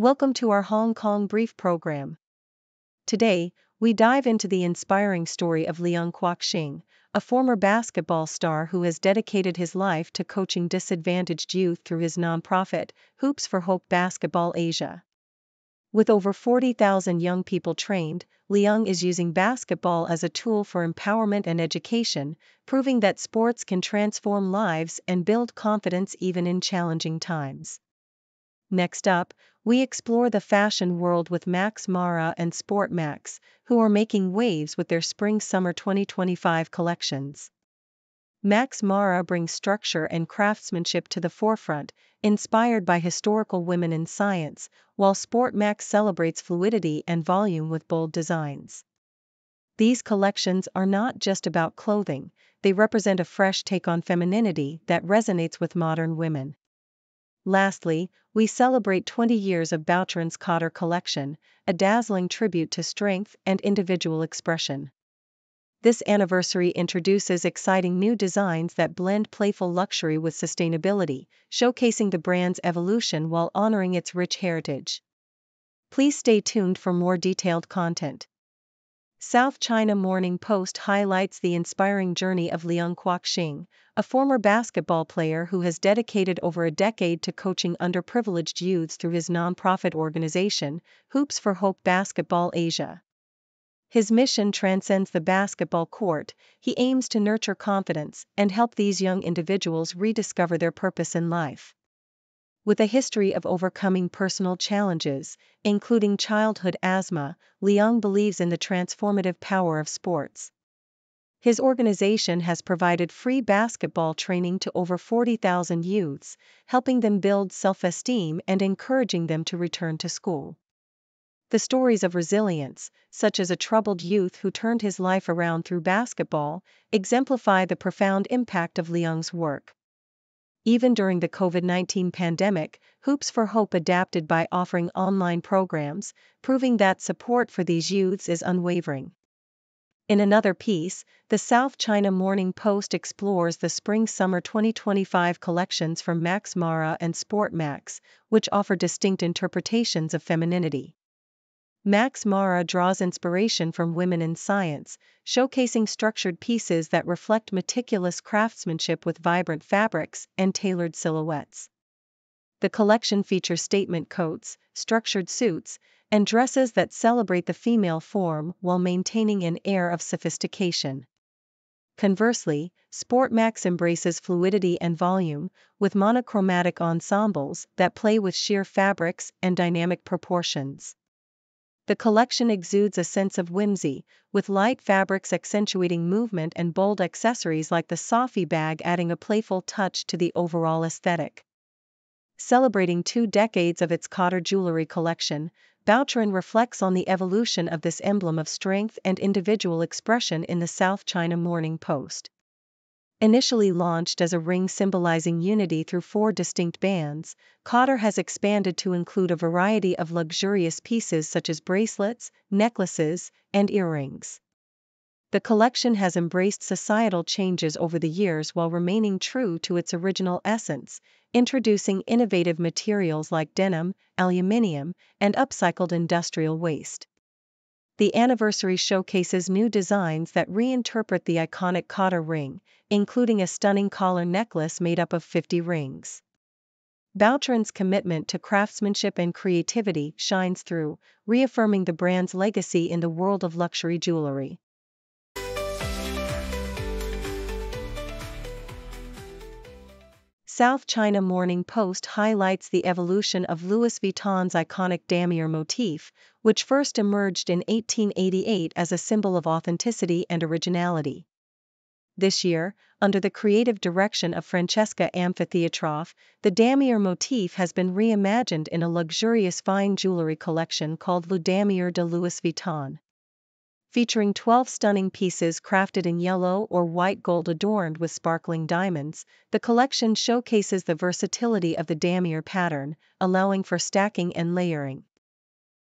Welcome to our Hong Kong Brief program. Today, we dive into the inspiring story of Leung Kwok-shing, a former basketball star who has dedicated his life to coaching disadvantaged youth through his nonprofit, Hoops for Hope Basketball Asia. With over 40,000 young people trained, Leung is using basketball as a tool for empowerment and education, proving that sports can transform lives and build confidence even in challenging times. Next up, we explore the fashion world with Max Mara and Sportmax, who are making waves with their Spring-Summer 2025 collections. Max Mara brings structure and craftsmanship to the forefront, inspired by historical women in science, while Sportmax celebrates fluidity and volume with bold designs. These collections are not just about clothing, they represent a fresh take on femininity that resonates with modern women. Lastly, we celebrate 20 years of Boucheron's Cotter collection, a dazzling tribute to strength and individual expression. This anniversary introduces exciting new designs that blend playful luxury with sustainability, showcasing the brand's evolution while honoring its rich heritage. Please stay tuned for more detailed content. South China Morning Post highlights the inspiring journey of Leung Kwok-shing, a former basketball player who has dedicated over a decade to coaching underprivileged youths through his nonprofit organization, Hoops for Hope Basketball Asia. His mission transcends the basketball court. He aims to nurture confidence and help these young individuals rediscover their purpose in life. With a history of overcoming personal challenges, including childhood asthma, Leung believes in the transformative power of sports. His organization has provided free basketball training to over 40,000 youths, helping them build self-esteem and encouraging them to return to school. The stories of resilience, such as a troubled youth who turned his life around through basketball, exemplify the profound impact of Leung's work. Even during the COVID-19 pandemic, Hoops for Hope adapted by offering online programs, proving that support for these youths is unwavering. In another piece, the South China Morning Post explores the Spring-Summer 2025 collections from Max Mara and Sportmax, which offer distinct interpretations of femininity. Max Mara draws inspiration from women in science, showcasing structured pieces that reflect meticulous craftsmanship with vibrant fabrics and tailored silhouettes. The collection features statement coats, structured suits, and dresses that celebrate the female form while maintaining an air of sophistication. Conversely, Sportmax embraces fluidity and volume, with monochromatic ensembles that play with sheer fabrics and dynamic proportions. The collection exudes a sense of whimsy, with light fabrics accentuating movement and bold accessories like the Sophie bag adding a playful touch to the overall aesthetic. Celebrating 2 decades of its Cotter jewelry collection, Boucheron reflects on the evolution of this emblem of strength and individual expression in the South China Morning Post. Initially launched as a ring symbolizing unity through 4 distinct bands, Cotter has expanded to include a variety of luxurious pieces such as bracelets, necklaces, and earrings. The collection has embraced societal changes over the years while remaining true to its original essence, introducing innovative materials like denim, aluminium, and upcycled industrial waste. The anniversary showcases new designs that reinterpret the iconic Cotter ring, including a stunning collar necklace made up of 50 rings. Boucheron's commitment to craftsmanship and creativity shines through, reaffirming the brand's legacy in the world of luxury jewelry. South China Morning Post highlights the evolution of Louis Vuitton's iconic damier motif, which first emerged in 1888 as a symbol of authenticity and originality. This year, under the creative direction of Francesca Amphitheatroff, the damier motif has been reimagined in a luxurious fine jewelry collection called Le Damier de Louis Vuitton. Featuring 12 stunning pieces crafted in yellow or white gold adorned with sparkling diamonds, the collection showcases the versatility of the damier pattern, allowing for stacking and layering.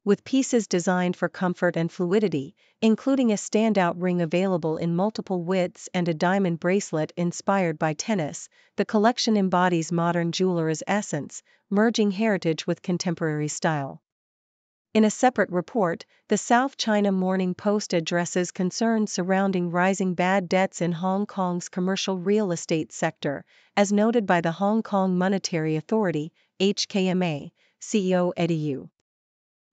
with pieces designed for comfort and fluidity, including a standout ring available in multiple widths and a diamond bracelet inspired by tennis. The collection embodies modern jeweler's essence, merging heritage with contemporary style. In a separate report, the South China Morning Post addresses concerns surrounding rising bad debts in Hong Kong's commercial real estate sector, as noted by the Hong Kong Monetary Authority, HKMA, CEO Eddie Yu.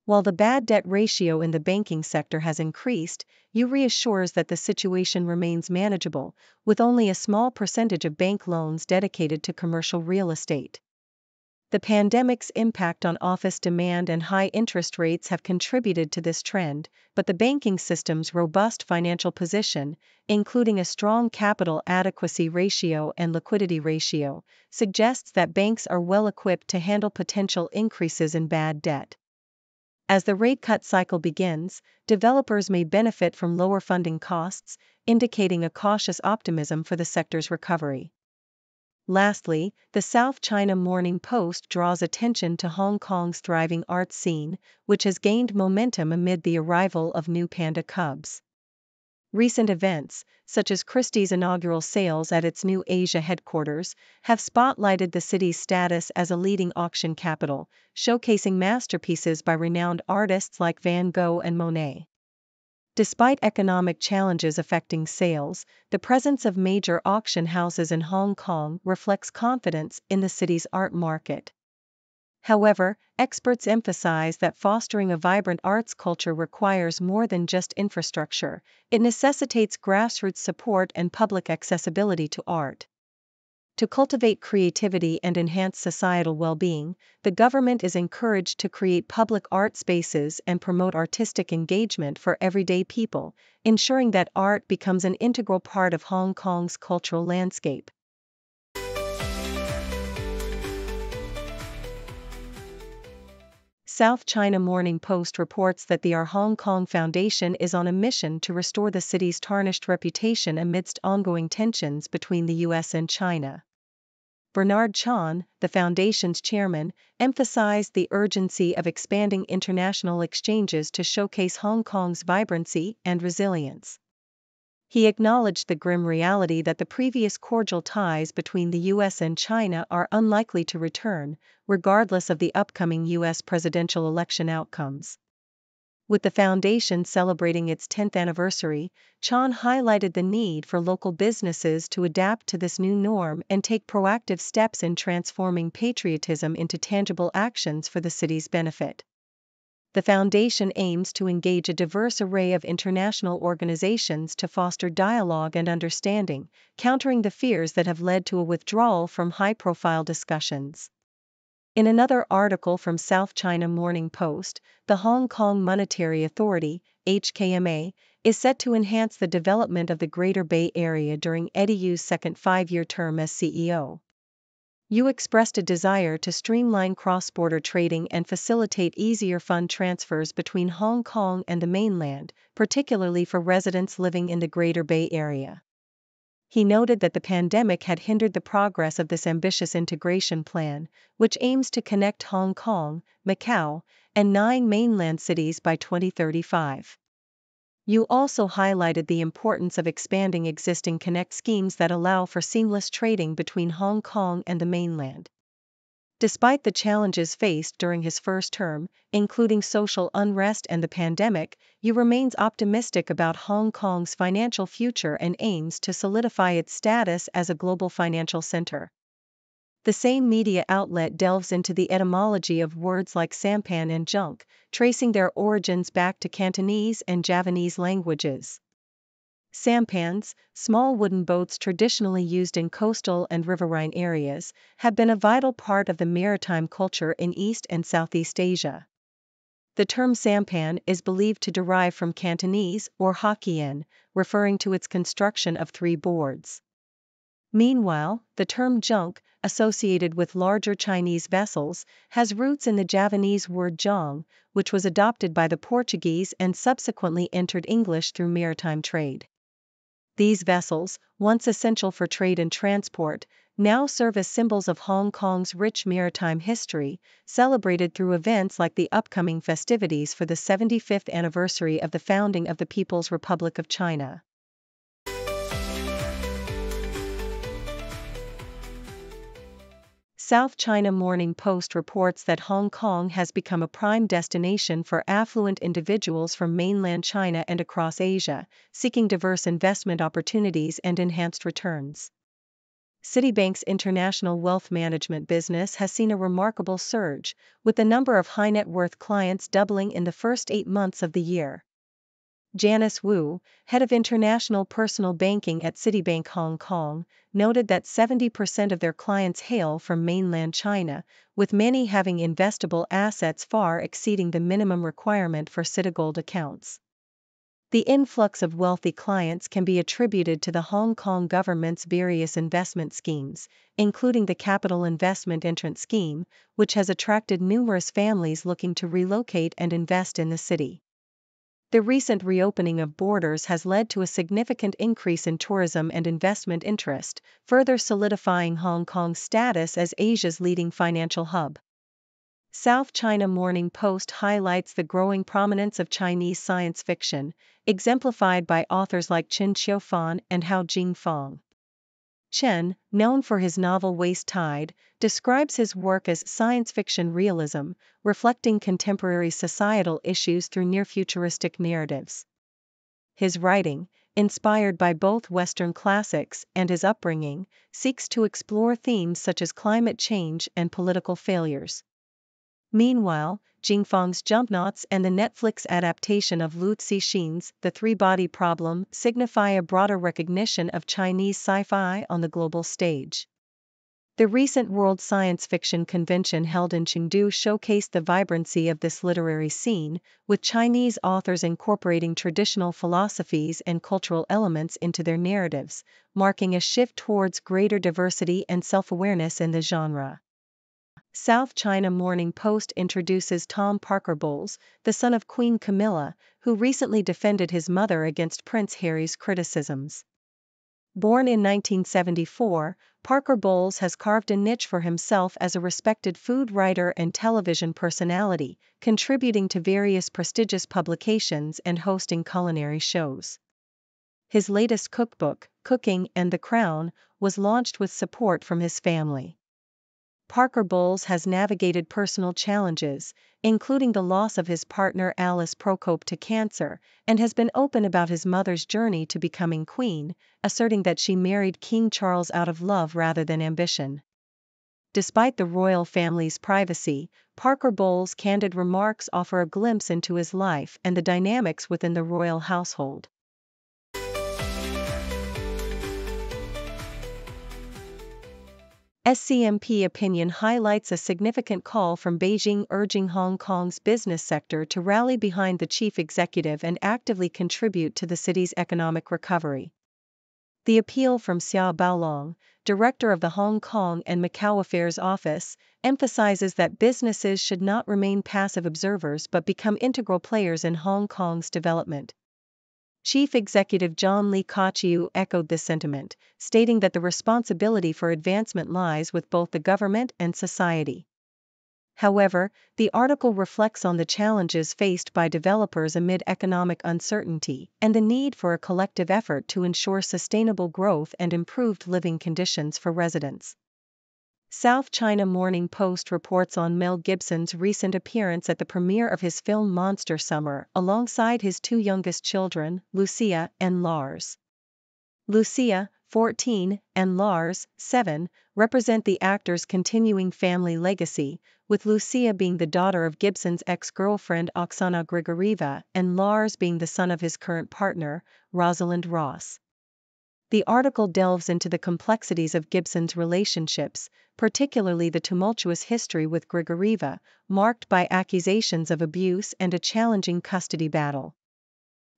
While the bad debt ratio in the banking sector has increased, Yu reassures that the situation remains manageable, with only a small percentage of bank loans dedicated to commercial real estate. The pandemic's impact on office demand and high interest rates have contributed to this trend, but the banking system's robust financial position, including a strong capital adequacy ratio and liquidity ratio, suggests that banks are well equipped to handle potential increases in bad debt. As the rate cut cycle begins, developers may benefit from lower funding costs, indicating a cautious optimism for the sector's recovery. Lastly, the South China Morning Post draws attention to Hong Kong's thriving arts scene, which has gained momentum amid the arrival of new panda cubs. Recent events, such as Christie's inaugural sales at its new Asia headquarters, have spotlighted the city's status as a leading auction capital, showcasing masterpieces by renowned artists like Van Gogh and Monet. Despite economic challenges affecting sales, the presence of major auction houses in Hong Kong reflects confidence in the city's art market. However, experts emphasize that fostering a vibrant arts culture requires more than just infrastructure. It necessitates grassroots support and public accessibility to art. To cultivate creativity and enhance societal well-being, the government is encouraged to create public art spaces and promote artistic engagement for everyday people, ensuring that art becomes an integral part of Hong Kong's cultural landscape. South China Morning Post reports that the Our Hong Kong Foundation is on a mission to restore the city's tarnished reputation amidst ongoing tensions between the U.S. and China. Bernard Chan, the foundation's chairman, emphasized the urgency of expanding international exchanges to showcase Hong Kong's vibrancy and resilience. He acknowledged the grim reality that the previous cordial ties between the U.S. and China are unlikely to return, regardless of the upcoming U.S. presidential election outcomes. With the foundation celebrating its 10th anniversary, Chan highlighted the need for local businesses to adapt to this new norm and take proactive steps in transforming patriotism into tangible actions for the city's benefit. The foundation aims to engage a diverse array of international organizations to foster dialogue and understanding, countering the fears that have led to a withdrawal from high-profile discussions. In another article from South China Morning Post, the Hong Kong Monetary Authority, HKMA, is set to enhance the development of the Greater Bay Area during Eddie Yu's second five-year term as CEO. Yu expressed a desire to streamline cross-border trading and facilitate easier fund transfers between Hong Kong and the mainland, particularly for residents living in the Greater Bay Area. He noted that the pandemic had hindered the progress of this ambitious integration plan, which aims to connect Hong Kong, Macau, and 9 mainland cities by 2035. Yu also highlighted the importance of expanding existing connect schemes that allow for seamless trading between Hong Kong and the mainland. Despite the challenges faced during his first term, including social unrest and the pandemic, Yu remains optimistic about Hong Kong's financial future and aims to solidify its status as a global financial center. The same media outlet delves into the etymology of words like sampan and junk, tracing their origins back to Cantonese and Javanese languages. Sampans, small wooden boats traditionally used in coastal and riverine areas, have been a vital part of the maritime culture in East and Southeast Asia. The term sampan is believed to derive from Cantonese or Hokkien, referring to its construction of 3 boards. Meanwhile, the term junk, associated with larger Chinese vessels, has roots in the Javanese word jong, which was adopted by the Portuguese and subsequently entered English through maritime trade. These vessels, once essential for trade and transport, now serve as symbols of Hong Kong's rich maritime history, celebrated through events like the upcoming festivities for the 75th anniversary of the founding of the People's Republic of China. South China Morning Post reports that Hong Kong has become a prime destination for affluent individuals from mainland China and across Asia, seeking diverse investment opportunities and enhanced returns. Citibank's international wealth management business has seen a remarkable surge, with the number of high-net-worth clients doubling in the first 8 months of the year. Janice Wu, head of international personal banking at Citibank Hong Kong, noted that 70% of their clients hail from mainland China, with many having investable assets far exceeding the minimum requirement for Citigold accounts. The influx of wealthy clients can be attributed to the Hong Kong government's various investment schemes, including the Capital Investment Entrance Scheme, which has attracted numerous families looking to relocate and invest in the city. The recent reopening of borders has led to a significant increase in tourism and investment interest, further solidifying Hong Kong's status as Asia's leading financial hub. South China Morning Post highlights the growing prominence of Chinese science fiction, exemplified by authors like Qin Qiufan and Hao Jingfang. Chen, known for his novel Waist Tide, describes his work as science fiction realism, reflecting contemporary societal issues through near-futuristic narratives. His writing, inspired by both Western classics and his upbringing, seeks to explore themes such as climate change and political failures. Meanwhile, Jingfang's Jumpknots and the Netflix adaptation of Liu Cixin's The Three-Body Problem signify a broader recognition of Chinese sci-fi on the global stage. The recent World Science Fiction Convention held in Chengdu showcased the vibrancy of this literary scene, with Chinese authors incorporating traditional philosophies and cultural elements into their narratives, marking a shift towards greater diversity and self-awareness in the genre. South China Morning Post introduces Tom Parker Bowles, the son of Queen Camilla, who recently defended his mother against Prince Harry's criticisms. Born in 1974, Parker Bowles has carved a niche for himself as a respected food writer and television personality, contributing to various prestigious publications and hosting culinary shows. His latest cookbook, Cooking and the Crown, was launched with support from his family. Parker Bowles has navigated personal challenges, including the loss of his partner Alice Procope to cancer, and has been open about his mother's journey to becoming queen, asserting that she married King Charles out of love rather than ambition. Despite the royal family's privacy, Parker Bowles' candid remarks offer a glimpse into his life and the dynamics within the royal household. SCMP opinion highlights a significant call from Beijing urging Hong Kong's business sector to rally behind the chief executive and actively contribute to the city's economic recovery. The appeal from Xia Baolong, director of the Hong Kong and Macau Affairs Office, emphasizes that businesses should not remain passive observers but become integral players in Hong Kong's development. Chief Executive John Lee Kok-shing echoed this sentiment, stating that the responsibility for advancement lies with both the government and society. However, the article reflects on the challenges faced by developers amid economic uncertainty and the need for a collective effort to ensure sustainable growth and improved living conditions for residents. South China Morning Post reports on Mel Gibson's recent appearance at the premiere of his film Monster Summer alongside his two youngest children, Lucia and Lars. Lucia, 14, and Lars, 7, represent the actor's continuing family legacy, with Lucia being the daughter of Gibson's ex-girlfriend Oksana Grigorieva and Lars being the son of his current partner, Rosalind Ross. The article delves into the complexities of Gibson's relationships, particularly the tumultuous history with Grigorieva, marked by accusations of abuse and a challenging custody battle.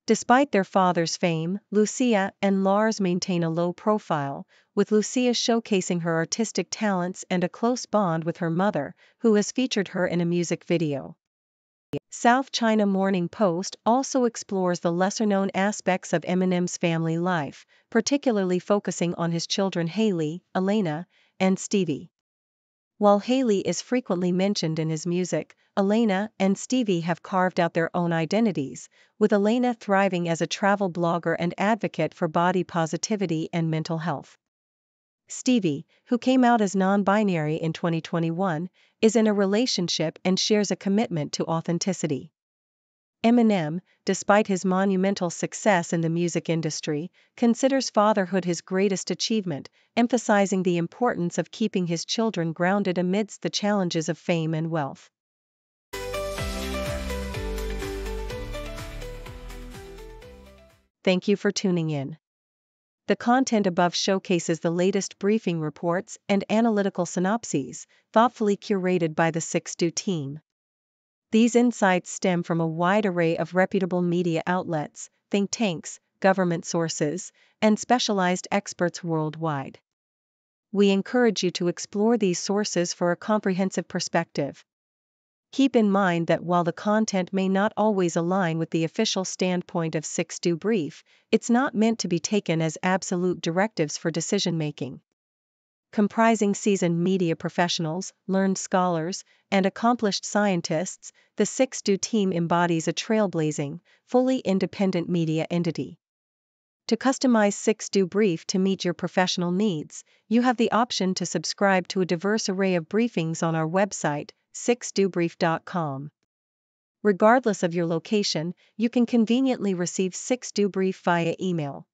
Despite their father's fame, Lucia and Lars maintain a low profile, with Lucia showcasing her artistic talents and a close bond with her mother, who has featured her in a music video. South China Morning Post also explores the lesser-known aspects of Eminem's family life, particularly focusing on his children Haley, Elena, and Stevie. While Haley is frequently mentioned in his music, Elena and Stevie have carved out their own identities, with Elena thriving as a travel blogger and advocate for body positivity and mental health. Stevie, who came out as non-binary in 2021, is in a relationship and shares a commitment to authenticity. Eminem, despite his monumental success in the music industry, considers fatherhood his greatest achievement, emphasizing the importance of keeping his children grounded amidst the challenges of fame and wealth. Thank you for tuning in. The content above showcases the latest briefing reports and analytical synopses, thoughtfully curated by the 6Do team. These insights stem from a wide array of reputable media outlets, think tanks, government sources, and specialized experts worldwide. We encourage you to explore these sources for a comprehensive perspective. Keep in mind that while the content may not always align with the official standpoint of 6Do Brief, it's not meant to be taken as absolute directives for decision-making. Comprising seasoned media professionals, learned scholars, and accomplished scientists, the 6Do team embodies a trailblazing, fully independent media entity. To customize 6Do Brief to meet your professional needs, you have the option to subscribe to a diverse array of briefings on our website, 6dobrief.com. Regardless of your location, you can conveniently receive 6Do Brief via email.